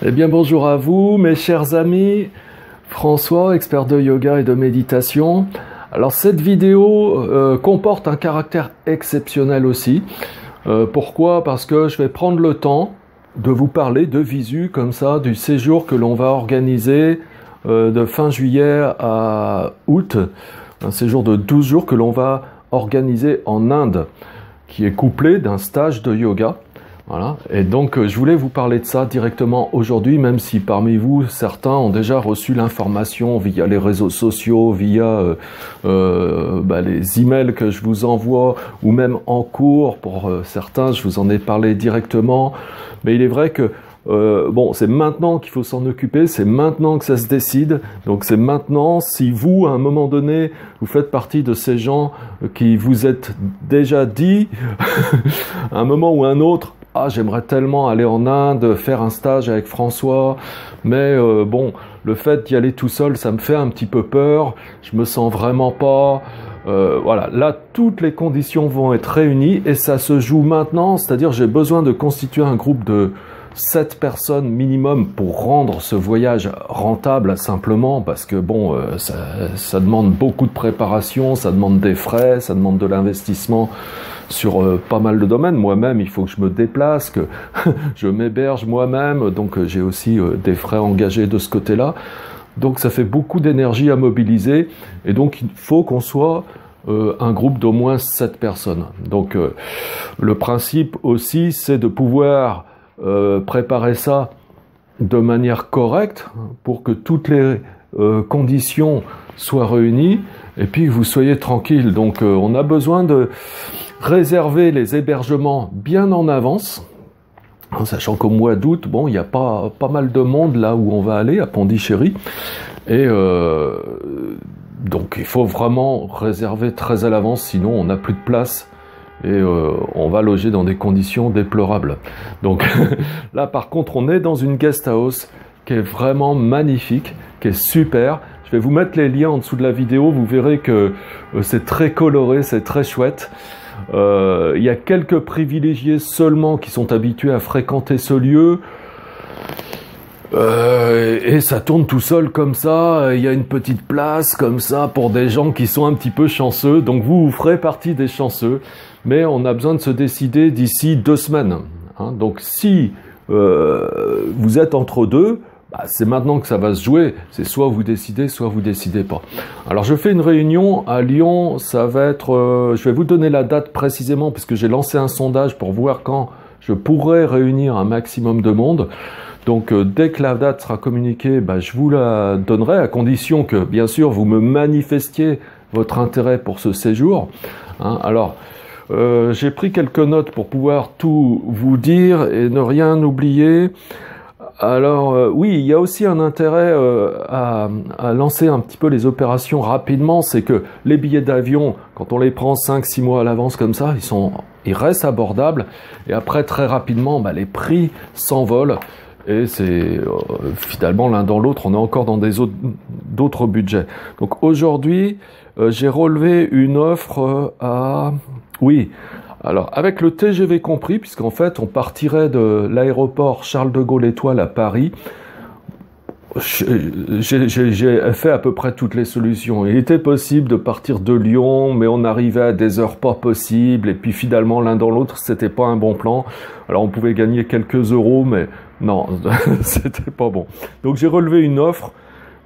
Eh bien bonjour à vous mes chers amis, François, expert de yoga et de méditation. Alors cette vidéo comporte un caractère exceptionnel aussi. Pourquoi? Parce que je vais prendre le temps de vous parler de visu comme ça du séjour que l'on va organiser de fin juillet à août. Un séjour de 12 jours que l'on va organiser en Inde, qui est couplé d'un stage de yoga. Voilà. Et donc je voulais vous parler de ça directement aujourd'hui, même si parmi vous certains ont déjà reçu l'information via les réseaux sociaux, via les emails que je vous envoie, ou même en cours pour certains, je vous en ai parlé directement. Mais il est vrai que c'est maintenant qu'il faut s'en occuper, c'est maintenant que ça se décide. Donc c'est maintenant, si vous, à un moment donné, vous faites partie de ces gens qui vous êtes déjà dit, à un moment ou un autre, ah, j'aimerais tellement aller en Inde, faire un stage avec François, mais le fait d'y aller tout seul, ça me fait un petit peu peur, je me sens vraiment pas... voilà, là, toutes les conditions vont être réunies et ça se joue maintenant, c'est-à-dire j'ai besoin de constituer un groupe de 7 personnes minimum pour rendre ce voyage rentable simplement, parce que ça demande beaucoup de préparation, ça demande des frais, ça demande de l'investissement sur pas mal de domaines. Moi-même, il faut que je me déplace, que je m'héberge moi-même, donc j'ai aussi des frais engagés de ce côté-là. Donc ça fait beaucoup d'énergie à mobiliser, et donc il faut qu'on soit un groupe d'au moins 7 personnes. Donc le principe aussi, c'est de pouvoir préparer ça de manière correcte pour que toutes les conditions soient réunies et puis que vous soyez tranquille. Donc on a besoin de réserver les hébergements bien en avance, en sachant qu'au mois d'août, il y a pas mal de monde là où on va aller, à Pondichéry, et donc il faut vraiment réserver très à l'avance, sinon on n'a plus de place et on va loger dans des conditions déplorables. Donc là par contre on est dans une guest house qui est vraiment magnifique, qui est super. Je vais vous mettre les liens en dessous de la vidéo, vous verrez que c'est très coloré, c'est très chouette. Il y a quelques privilégiés seulement qui sont habitués à fréquenter ce lieu. Et ça tourne tout seul comme ça, il y a une petite place comme ça pour des gens qui sont un petit peu chanceux, donc vous ferez partie des chanceux, mais on a besoin de se décider d'ici 2 semaines. Hein. Donc si vous êtes entre deux, c'est maintenant que ça va se jouer, c'est soit vous décidez pas. Alors je fais une réunion à Lyon, ça va être, je vais vous donner la date précisément puisque j'ai lancé un sondage pour voir quand je pourrais réunir un maximum de monde. Donc dès que la date sera communiquée, je vous la donnerai à condition que bien sûr vous me manifestiez votre intérêt pour ce séjour. Hein. Alors j'ai pris quelques notes pour pouvoir tout vous dire et ne rien oublier. Alors oui, il y a aussi un intérêt à lancer un petit peu les opérations rapidement, c'est que les billets d'avion, quand on les prend 5-6 mois à l'avance comme ça, ils restent abordables, et après très rapidement, les prix s'envolent, et c'est finalement l'un dans l'autre, on est encore dans d'autres budgets. Donc aujourd'hui, j'ai relevé une offre à... Oui, alors avec le TGV compris, puisqu'en fait on partirait de l'aéroport Charles de Gaulle Étoile à Paris. J'ai fait à peu près toutes les solutions. Il était possible de partir de Lyon, mais on arrivait à des heures pas possibles, et puis finalement l'un dans l'autre c'était pas un bon plan. Alors on pouvait gagner quelques euros, mais non, c'était pas bon. Donc j'ai relevé une offre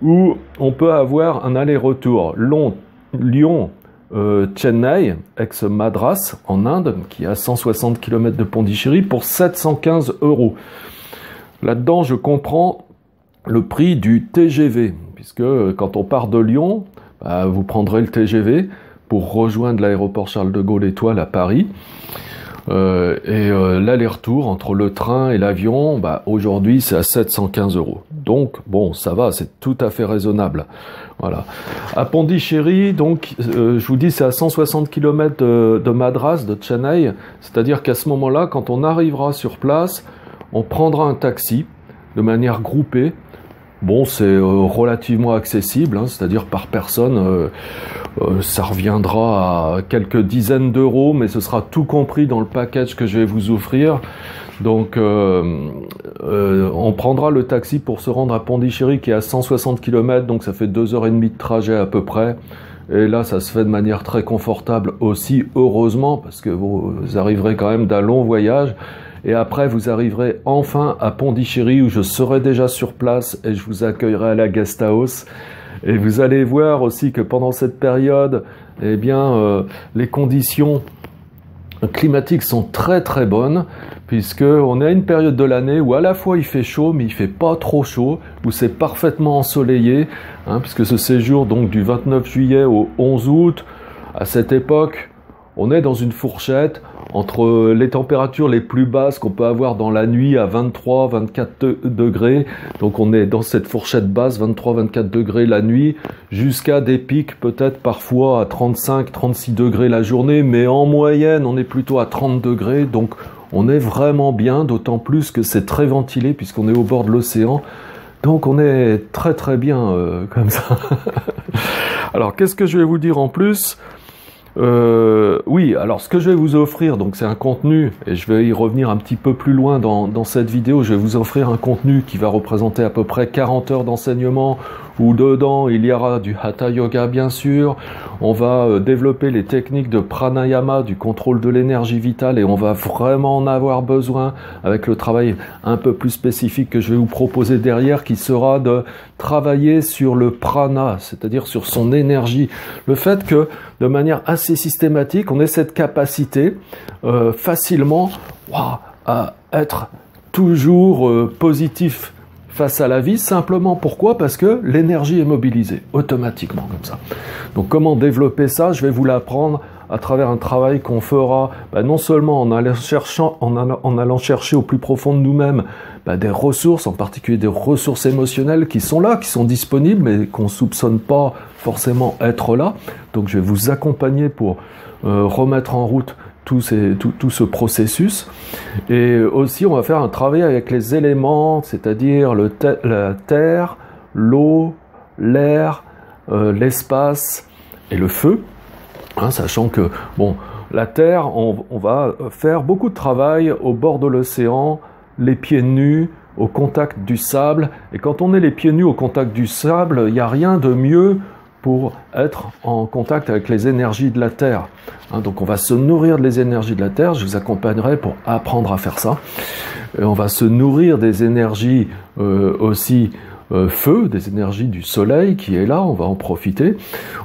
où on peut avoir un aller-retour Lyon, Chennai, ex-Madras, en Inde, qui est à 160 km de Pondichéry, pour 715 €. Là-dedans, je comprends le prix du TGV, puisque quand on part de Lyon, vous prendrez le TGV pour rejoindre l'aéroport Charles de Gaulle Étoile à Paris. L'aller-retour entre le train et l'avion, aujourd'hui c'est à 715 €. Donc bon, ça va, c'est tout à fait raisonnable. Voilà. À Pondichéry, donc je vous dis c'est à 160 km de Madras, de Chennai, c'est-à-dire qu'à ce moment-là, quand on arrivera sur place, on prendra un taxi de manière groupée. Bon, c'est relativement accessible, hein, c'est-à-dire par personne, ça reviendra à quelques dizaines d'euros, mais ce sera tout compris dans le package que je vais vous offrir. Donc on prendra le taxi pour se rendre à Pondichéry qui est à 160 km, donc ça fait 2h30 de trajet à peu près. Et là, ça se fait de manière très confortable aussi, heureusement, parce que vous arriverez quand même d'un long voyage. Et après, vous arriverez enfin à Pondichéry où je serai déjà sur place et je vous accueillerai à la guest house. Et vous allez voir aussi que pendant cette période, eh bien, les conditions climatiques sont très très bonnes, puisque on est à une période de l'année où à la fois il fait chaud, mais il fait pas trop chaud, où c'est parfaitement ensoleillé, puisque ce séjour donc du 29 juillet au 11 août, à cette époque, on est dans une fourchette entre les températures les plus basses qu'on peut avoir dans la nuit à 23-24 degrés. Donc on est dans cette fourchette basse, 23-24 degrés la nuit, jusqu'à des pics peut-être parfois à 35-36 degrés la journée, mais en moyenne on est plutôt à 30 degrés. Donc on est vraiment bien, d'autant plus que c'est très ventilé puisqu'on est au bord de l'océan. Donc on est très très bien comme ça. Alors qu'est-ce que je vais vous dire en plus ? Oui, alors ce que je vais vous offrir, donc c'est un contenu, et je vais y revenir un petit peu plus loin dans cette vidéo, je vais vous offrir un contenu qui va représenter à peu près 40 heures d'enseignement, où dedans il y aura du Hatha Yoga bien sûr, on va développer les techniques de pranayama, du contrôle de l'énergie vitale, et on va vraiment en avoir besoin avec le travail un peu plus spécifique que je vais vous proposer derrière, qui sera de travailler sur le prana, c'est-à-dire sur son énergie, le fait que de manière assez systématique, on ait cette capacité facilement à être toujours positif face à la vie, simplement pourquoi? Parce que l'énergie est mobilisée automatiquement comme ça. Donc comment développer ça? Je vais vous l'apprendre à travers un travail qu'on fera non seulement en allant chercher au plus profond de nous-mêmes des ressources, en particulier des ressources émotionnelles qui sont là, qui sont disponibles, mais qu'on ne soupçonne pas forcément être là. Donc je vais vous accompagner pour remettre en route tout ce processus. Et aussi, on va faire un travail avec les éléments, c'est-à-dire la terre, l'eau, l'air, l'espace et le feu. Sachant que, la terre, on va faire beaucoup de travail au bord de l'océan, les pieds nus, au contact du sable. Et quand on est les pieds nus au contact du sable, il n'y a rien de mieux pour être en contact avec les énergies de la Terre. Donc on va se nourrir des énergies de la Terre, je vous accompagnerai pour apprendre à faire ça. Et on va se nourrir des énergies aussi feu, des énergies du soleil qui est là, on va en profiter.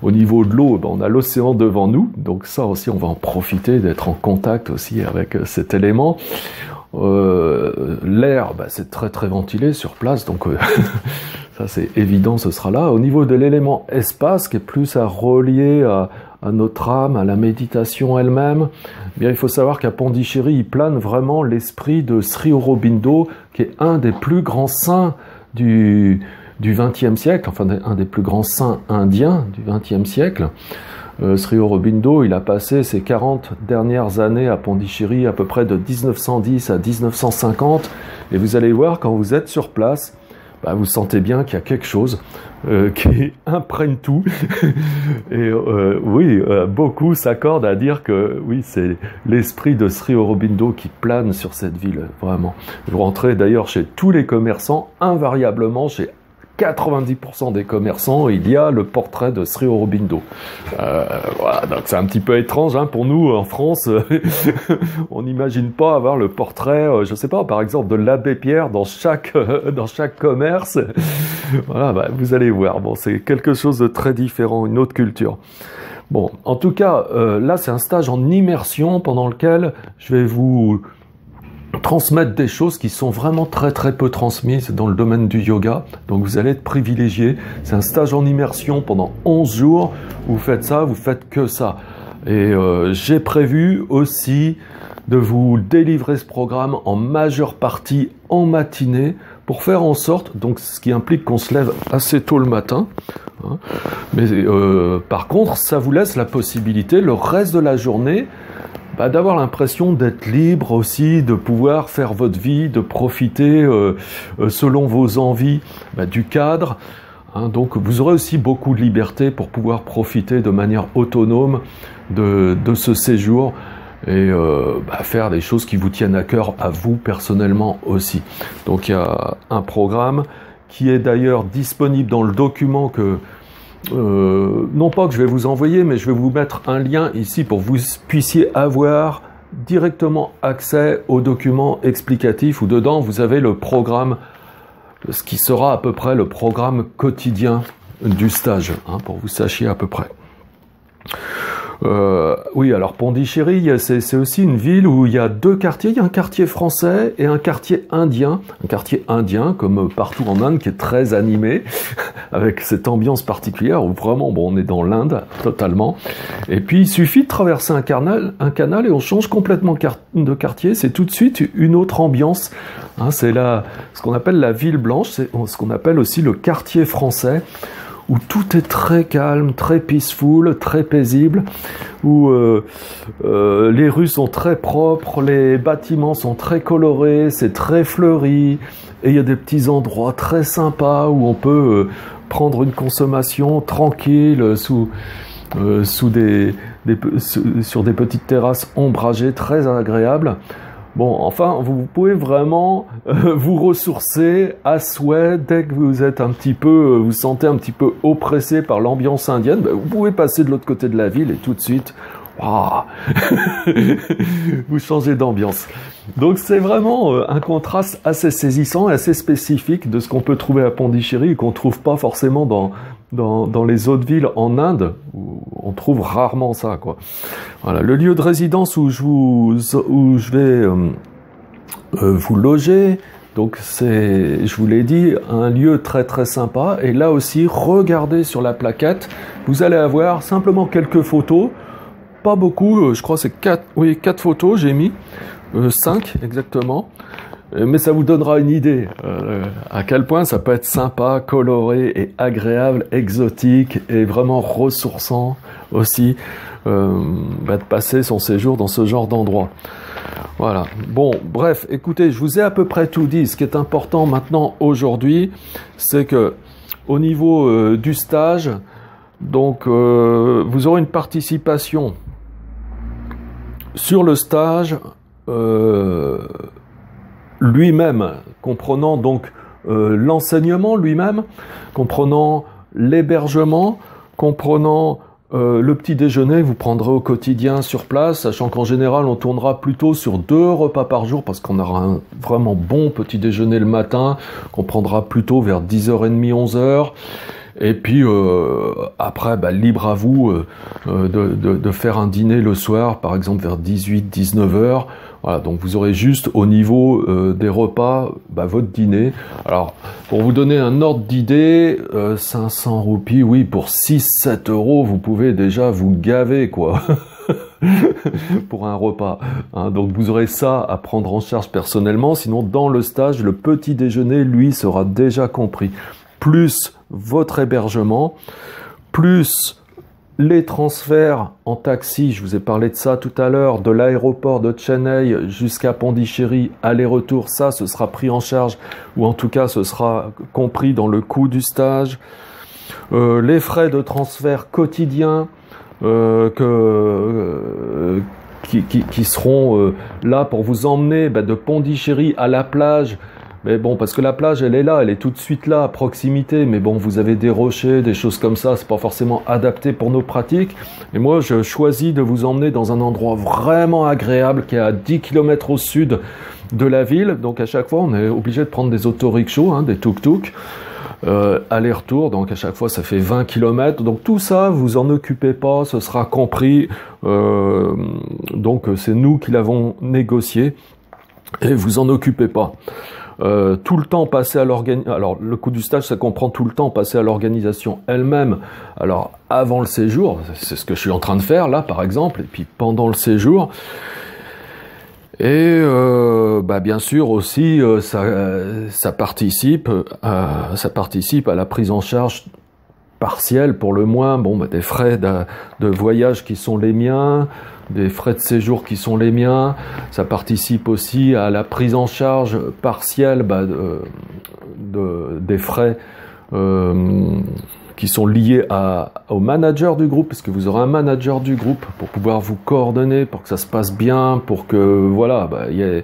Au niveau de l'eau, on a l'océan devant nous, donc ça aussi on va en profiter, d'être en contact aussi avec cet élément. L'air, c'est très très ventilé sur place, donc ça c'est évident, ce sera là. Au niveau de l'élément espace, qui est plus à relier à notre âme, à la méditation elle-même, bien il faut savoir qu'à Pondichéry, il plane vraiment l'esprit de Sri Aurobindo, qui est un des plus grands saints du XXe siècle, enfin un des plus grands saints indiens du XXe siècle. Sri Aurobindo, il a passé ses 40 dernières années à Pondichéry, à peu près de 1910 à 1950, et vous allez voir, quand vous êtes sur place, vous sentez bien qu'il y a quelque chose qui imprègne tout. Et beaucoup s'accordent à dire que oui, c'est l'esprit de Sri Aurobindo qui plane sur cette ville, vraiment. Vous rentrez d'ailleurs chez tous les commerçants, invariablement chez 90% des commerçants, il y a le portrait de Sri Aurobindo. Voilà, donc c'est un petit peu étrange pour nous en France. On n'imagine pas avoir le portrait, je sais pas, par exemple de l'abbé Pierre dans chaque commerce. Voilà, vous allez voir. C'est quelque chose de très différent, une autre culture. En tout cas, là c'est un stage en immersion pendant lequel je vais vous transmettre des choses qui sont vraiment très très peu transmises dans le domaine du yoga, donc vous allez être privilégié. C'est un stage en immersion pendant 11 jours, vous faites ça, vous faites que ça. Et j'ai prévu aussi de vous délivrer ce programme en majeure partie en matinée, pour faire en sorte, donc ce qui implique qu'on se lève assez tôt le matin, mais par contre ça vous laisse la possibilité le reste de la journée d'avoir l'impression d'être libre aussi, de pouvoir faire votre vie, de profiter selon vos envies du cadre. Donc vous aurez aussi beaucoup de liberté pour pouvoir profiter de manière autonome de ce séjour. et faire des choses qui vous tiennent à cœur à vous personnellement aussi. Donc il y a un programme qui est d'ailleurs disponible dans le document que non pas que je vais vous envoyer, mais je vais vous mettre un lien ici pour que vous puissiez avoir directement accès au document explicatif où dedans vous avez le programme, ce qui sera à peu près le programme quotidien du stage, hein, pour que vous sachiez à peu près. Oui, alors Pondichéry, c'est aussi une ville où il y a deux quartiers. Il y a un quartier français et un quartier indien. Un quartier indien, comme partout en Inde, qui est très animé, avec cette ambiance particulière où vraiment, bon, on est dans l'Inde, totalement. Et puis, il suffit de traverser un canal et on change complètement de quartier. C'est tout de suite une autre ambiance. Hein, c'est ce qu'on appelle la ville blanche, c'est ce qu'on appelle aussi le quartier français, où tout est très calme, très peaceful, très paisible, où les rues sont très propres, les bâtiments sont très colorés, c'est très fleuri, et il y a des petits endroits très sympas où on peut prendre une consommation tranquille sur des petites terrasses ombragées très agréables. Bon, enfin, vous pouvez vraiment vous ressourcer à souhait dès que vous êtes vous sentez un petit peu oppressé par l'ambiance indienne. Ben, vous pouvez passer de l'autre côté de la ville et tout de suite, wow, vous changez d'ambiance. Donc c'est vraiment un contraste assez saisissant et assez spécifique de ce qu'on peut trouver à Pondichéry et qu'on ne trouve pas forcément dans les autres villes en Inde, où on trouve rarement ça, quoi. Voilà, le lieu de résidence où je vais vous loger, donc c'est, je vous l'ai dit, un lieu très très sympa. Et là aussi, regardez sur la plaquette, vous allez avoir simplement quelques photos, pas beaucoup, je crois que c'est 4 photos j'ai mis, 5 exactement. Mais ça vous donnera une idée à quel point ça peut être sympa, coloré et agréable, exotique et vraiment ressourçant aussi de passer son séjour dans ce genre d'endroit. Voilà. Bon, bref, écoutez, je vous ai à peu près tout dit. Ce qui est important maintenant aujourd'hui, c'est que au niveau du stage, donc vous aurez une participation sur le stage lui-même, comprenant donc l'enseignement lui-même, comprenant l'hébergement, comprenant le petit déjeuner que vous prendrez au quotidien sur place, sachant qu'en général on tournera plutôt sur 2 repas par jour parce qu'on aura un vraiment bon petit déjeuner le matin, qu'on prendra plutôt vers 10h30, 11h. Et puis après, libre à vous de faire un dîner le soir, par exemple vers 18-19h. Voilà, donc vous aurez juste au niveau des repas votre dîner. Alors, pour vous donner un ordre d'idée, 500 roupies, oui, pour 6-7 euros, vous pouvez déjà vous gaver, quoi. Pour un repas. Hein. Donc vous aurez ça à prendre en charge personnellement. Sinon, dans le stage, le petit déjeuner, lui, sera déjà compris. Plus votre hébergement, plus les transferts en taxi, je vous ai parlé de ça tout à l'heure, de l'aéroport de Chennai jusqu'à Pondichéry, aller-retour, ça, ce sera pris en charge, ou en tout cas, ce sera compris dans le coût du stage. Les frais de transfert quotidiens qui seront là pour vous emmener de Pondichéry à la plage. Mais bon, parce que la plage, elle est là, elle est tout de suite là, à proximité. Mais bon, vous avez des rochers, des choses comme ça, c'est pas forcément adapté pour nos pratiques. Et moi, je choisis de vous emmener dans un endroit vraiment agréable qui est à 10 km au sud de la ville. Donc à chaque fois, on est obligé de prendre des autorickshaws, des tuk-tuk, aller-retour. Donc à chaque fois, ça fait 20 km. Donc tout ça, vous en occupez pas, ce sera compris. Donc c'est nous qui l'avons négocié. Et vous en occupez pas. Tout le temps passé à l'organisation. Alors, le coût du stage, ça comprend tout le temps passé à l'organisation elle-même. Alors, avant le séjour, c'est ce que je suis en train de faire là, par exemple, et puis pendant le séjour. Et bien sûr aussi, ça participe à la prise en charge partielle, pour le moins, des frais de voyage qui sont les miens, des frais de séjour qui sont les miens. Ça participe aussi à la prise en charge partielle des frais qui sont liés au manager du groupe, parce que vous aurez un manager du groupe pour pouvoir vous coordonner, pour que ça se passe bien, pour que voilà, il y ait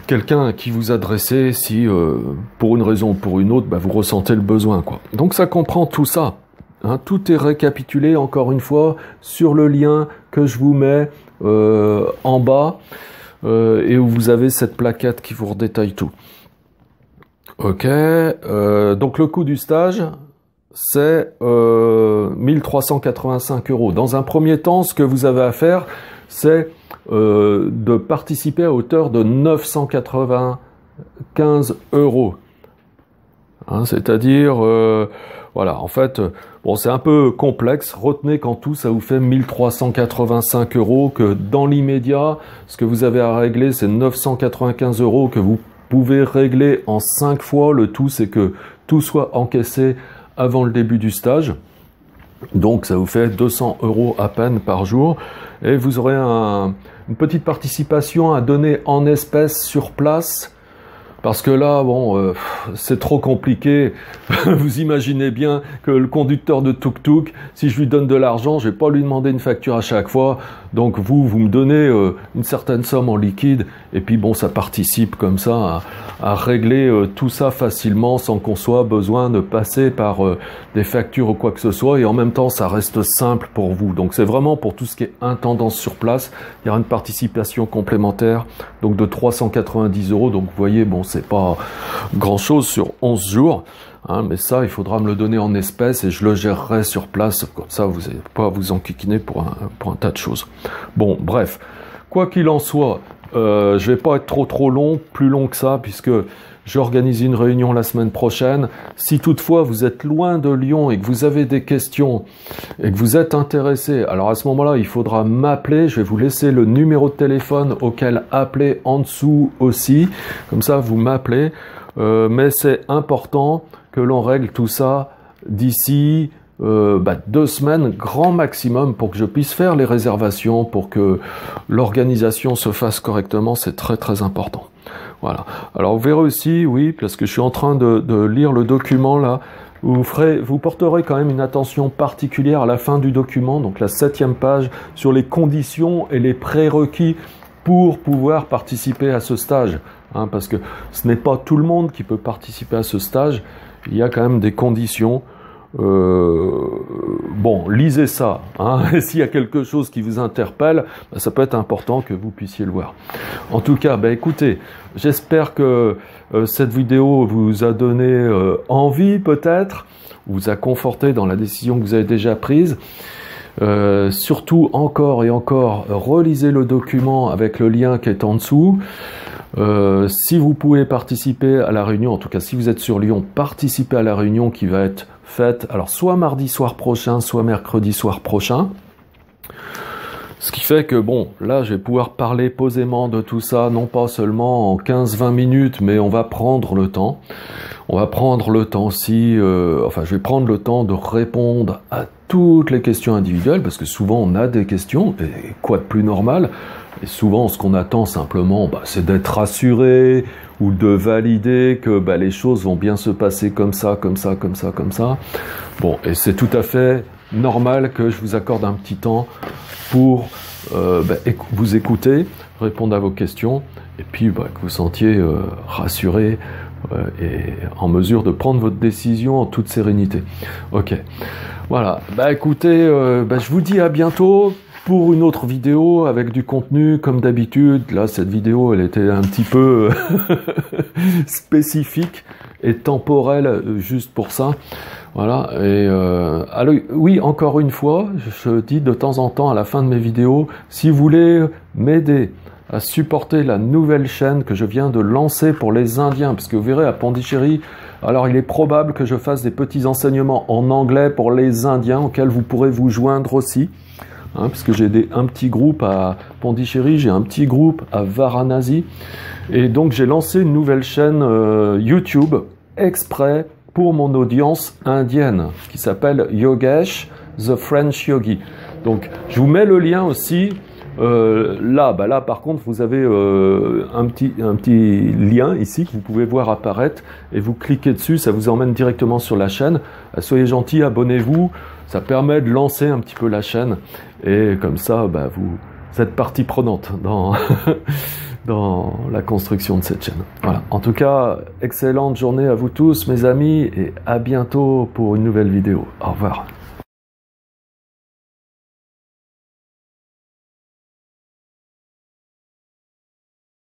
quelqu'un à qui vous adressez si pour une raison ou pour une autre, vous ressentez le besoin, quoi. Donc ça comprend tout ça. Hein, tout est récapitulé encore une fois sur le lien que je vous mets en bas et où vous avez cette plaquette qui vous redétaille tout. Ok, donc le coût du stage, c'est 1385 €. Dans un premier temps, ce que vous avez à faire, c'est de participer à hauteur de 995 €. Hein, c'est-à-dire, voilà, en fait, bon, c'est un peu complexe. Retenez qu'en tout, ça vous fait 1385 €, que dans l'immédiat, ce que vous avez à régler, c'est 995 € que vous pouvez régler en 5 fois. Le tout, c'est que tout soit encaissé avant le début du stage. Donc, ça vous fait 200 € à peine par jour. Et vous aurez une petite participation à donner en espèces sur place. Parce que là, bon, c'est trop compliqué. Vous imaginez bien que le conducteur de tuk-tuk, si je lui donne de l'argent, je vais pas lui demander une facture à chaque fois. Donc vous me donnez une certaine somme en liquide, et puis bon, ça participe comme ça à régler tout ça facilement, sans qu'on soit besoin de passer par des factures ou quoi que ce soit. Et en même temps, ça reste simple pour vous. Donc c'est vraiment pour tout ce qui est intendance sur place. Il y aura une participation complémentaire, donc de 390 €. Donc vous voyez, bon, c'est pas grand chose sur 11 jours, hein, mais ça, il faudra me le donner en espèces et je le gérerai sur place, comme ça vous n'allez pas vous enquiquiner pour un tas de choses. Bon, bref, quoi qu'il en soit, je vais pas être trop long, plus long que ça, puisque j'organise une réunion la semaine prochaine. Si toutefois vous êtes loin de Lyon et que vous avez des questions et que vous êtes intéressé, alors à ce moment-là, il faudra m'appeler. Je vais vous laisser le numéro de téléphone auquel appeler en dessous aussi. Comme ça, vous m'appelez. Mais c'est important que l'on règle tout ça d'ici 2 semaines, grand maximum, pour que je puisse faire les réservations, pour que l'organisation se fasse correctement. C'est très important. Voilà. Alors vous verrez aussi, oui, parce que je suis en train de lire le document là, vous porterez quand même une attention particulière à la fin du document, donc la 7e page, sur les conditions et les prérequis pour pouvoir participer à ce stage. Hein, parce que ce n'est pas tout le monde qui peut participer à ce stage, il y a quand même des conditions. Bon, lisez ça, hein, et s'il y a quelque chose qui vous interpelle, ça peut être important que vous puissiez le voir. En tout cas, écoutez, j'espère que cette vidéo vous a donné envie peut-être, vous a conforté dans la décision que vous avez déjà prise. Surtout, encore et encore, relisez le document avec le lien qui est en dessous. Si vous pouvez participer à la réunion, en tout cas si vous êtes sur Lyon, participez à la réunion qui va être faite, alors soit mardi soir prochain, soit mercredi soir prochain. Ce qui fait que bon, là je vais pouvoir parler posément de tout ça, non pas seulement en 15-20 minutes, mais on va prendre le temps. On va prendre le temps aussi, je vais prendre le temps de répondre à toutes les questions individuelles, parce que souvent on a des questions, et quoi de plus normal? Et souvent, ce qu'on attend simplement, c'est d'être rassuré ou de valider que les choses vont bien se passer comme ça. Bon, et c'est tout à fait normal que je vous accorde un petit temps pour vous écouter, répondre à vos questions, et puis que vous sentiez rassuré et en mesure de prendre votre décision en toute sérénité. Ok, voilà. Écoutez, je vous dis à bientôt pour une autre vidéo avec du contenu comme d'habitude. Là, cette vidéo, elle était un petit peu spécifique et temporelle juste pour ça. Voilà. Et alors, oui, encore une fois, je dis de temps en temps à la fin de mes vidéos, si vous voulez m'aider à supporter la nouvelle chaîne que je viens de lancer pour les Indiens, parce que vous verrez à Pondichéry, alors il est probable que je fasse des petits enseignements en anglais pour les Indiens auxquels vous pourrez vous joindre aussi. Hein, parce que j'ai un petit groupe à Pondichéry, j'ai un petit groupe à Varanasi, et donc j'ai lancé une nouvelle chaîne YouTube exprès pour mon audience indienne, qui s'appelle Yogesh, The French Yogi. Donc je vous mets le lien aussi Là, par contre, vous avez un petit lien ici que vous pouvez voir apparaître et vous cliquez dessus, ça vous emmène directement sur la chaîne. Soyez gentils, abonnez-vous, ça permet de lancer un petit peu la chaîne et comme ça, vous êtes partie prenante dans, dans la construction de cette chaîne. Voilà. En tout cas, excellente journée à vous tous, mes amis, et à bientôt pour une nouvelle vidéo. Au revoir.